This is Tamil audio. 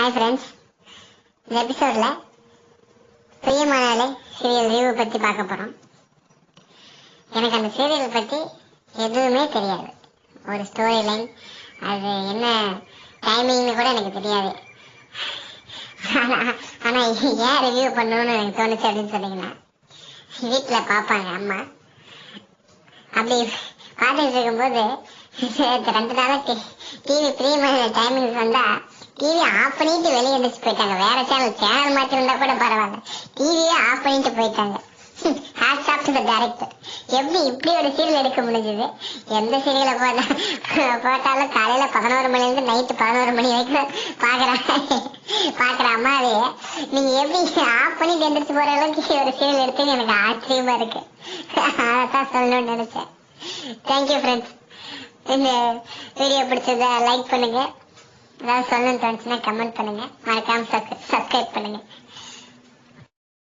ஹாய் ஃப்ரெண்ட்ஸ், இந்த எபிசோட்ல பிரியமானவளே சீரியல் ரிவ்யூ பற்றி பார்க்க போகிறோம். எனக்கு அந்த சீரியல் பற்றி எதுவுமே தெரியாது. ஒரு ஸ்டோரி லைன், அது என்ன டைமிங்னு கூட எனக்கு தெரியாது. ஆனால் ஏன் ரிவ்யூ பண்ணணும்னு எனக்கு தோணுச்சு அப்படின்னு சொன்னீங்கன்னா, வீட்டில் பார்ப்பாங்க அம்மா. அப்படி பார்த்துட்டு இருக்கும்போது 2 நாளாக டிவி பிரியமான டைமிங்ஸ் வந்தால் டிவி ஆஃப் பண்ணிட்டு வெளியே எழுந்திரிச்சு போயிட்டாங்க. வேற சேனல் மாற்றிருந்தா கூட பரவாயில்ல, டிவியே ஆஃப் பண்ணிட்டு போயிட்டாங்க. Hats off to the director. எப்படி இப்படி ஒரு சீரியல் எடுக்க முடிஞ்சது? எந்த சீரியலை போட்டாலும் காலையில 11 மணிலேருந்து நைட்டு 11 மணி வரைக்கும் பாக்குற அம்மாவே நீங்க எப்படி ஆஃப் பண்ணிட்டு எந்திரிச்சு போற அளவுக்கு ஒரு சீரியல் எடுத்துன்னு எனக்கு ஆச்சரியமா இருக்கு. அதான் சொல்லணும்னு நினைச்சேன். Thank you friends. இந்த வீடியோ பிடிச்சத லைக் பண்ணுங்க, ஏதாவது சொல்லணும்னு தோணுச்சுன்னா கமெண்ட் பண்ணுங்க, மறக்காம சப்ஸ்கிரைப் பண்ணுங்க.